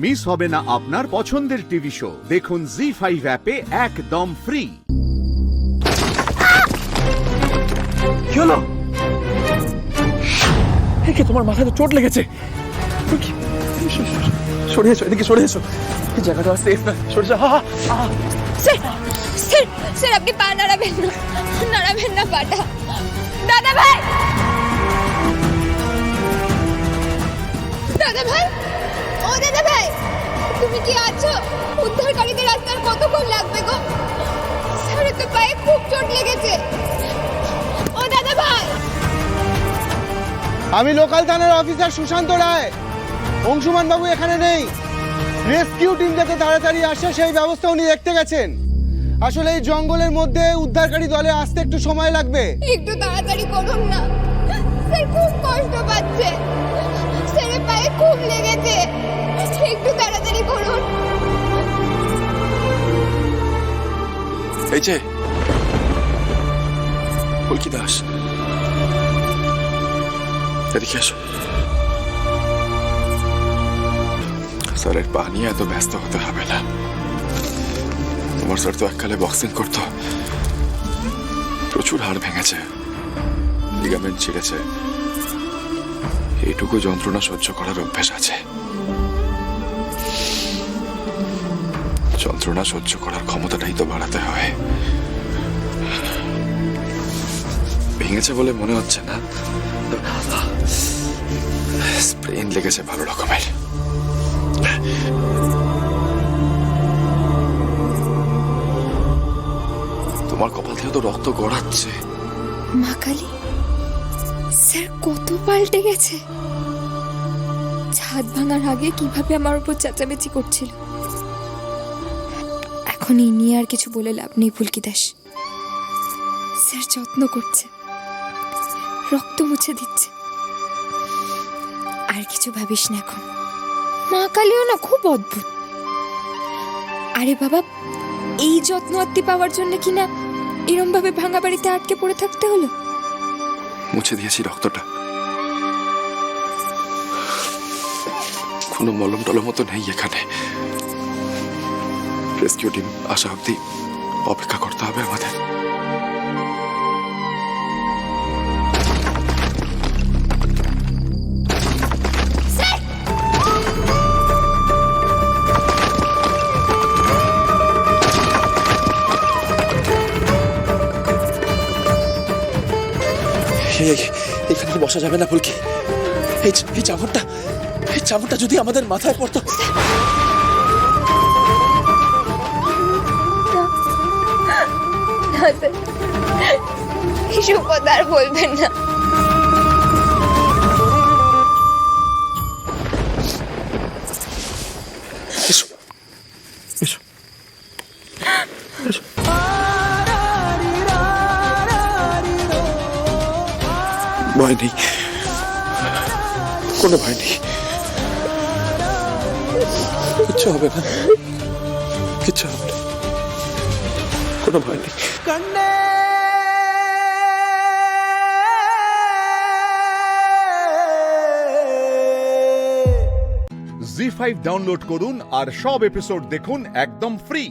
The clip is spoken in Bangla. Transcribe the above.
মিস হবে না আপনার পছন্দের টিভি শো। দেখুন জি5 অ্যাপে একদম ফ্রি। কি হলো? একে তোমার মাথায় তো চোট লেগেছে। সরে এসো, এদিকে সরে এসো। এই জায়গাটা সেফ না, সরে যাও। স্যার স্যার স্যার আপনি পা নাড়াবেন না পাটা। দাদা ভাই, দাদা ভাই, ও দাদা ভাই, তুমি কি আছো? উদ্ধারকারীদের রাস্তার কতক্ষণ লাগবে গো? স্যারের তো পায়ে খুব চোট লেগেছে। ও দাদা ভাই, আমি লোকাল থানার অফিসার সুশান্ত রায়। অংশুমান বাবু এখানে নেই। রেস্কিউ টিম যাতে তাড়াতাড়ি আসে সেই ব্যবস্থা উনি দেখতে গেছেন। আসলে এই জঙ্গলের মধ্যে উদ্ধারকারী দলে আসতে একটু সময় লাগবে। একটু তাড়াতাড়ি করুন না, স্যার খুব কষ্ট পাচ্ছে, স্যারের পায়ে খুব লেগেছে, একটু তাড়াতাড়ি করুন। এই যে ফুলকি দাস, এদিকে এসো। স্যারের পা নিয়ে এত ব্যস্ত হতে হবে না। তোমার স্যার তো এককালে বক্সিং করতো, প্রচুর হাড় ভেঙেছে, লিগামেন্ট ছিঁড়েছে, এইটুকু যন্ত্রণা সহ্য করার অভ্যেস আছে। যন্ত্রণা সহ্য করার ক্ষমতাটাই তো বাড়াতে হয়। ভেঙেছে বলে মনে হচ্ছে না, স্প্রেন লেগেছে ভালো রকমের। তোমার কপাল থেকে তো রক্ত গড়াচ্ছে। মা কালী, স্যার কত পাল্টে গেছে। ছাদ ভাঙার আগে কিভাবে আমার উপর চেঁচামেচি করছিল, এখন এই নিয়ে আর কিছু বলে লাভ নেই। ফুলকি দাস, স্যার যত্ন করছে, রক্ত মুছে দিচ্ছে, আর কিছু ভাবিস না এখন। মা কালীও না খুব অদ্ভুত। আরে বাবা, এই যত্ন আত্মি পাওয়ার জন্য কিনা এরম ভাবে ভাঙা বাড়িতে আটকে পড়ে থাকতে হলো। মুছে দিয়েছি রক্তটা, কোনো মলম টলমও তো নেই এখানে। রেস্কিউ টিম আসা অব্দি অপেক্ষা করতে হবে আমাদের। এখানে তো বসা যাবে না ফুলকি। এই চামড়টা যদি আমাদের মাথায় পড়তো। এসব কথা আর বলবেন না। এসো এসো এসো। ভয় নেই, কোনো ভয় নেই, কিচ্ছু হবে না, কিচ্ছু হবে না, কোনো ভয় নেই। জি5 ডাউনলোড করুন আর সব এপিসোড দেখুন একদম ফ্রি।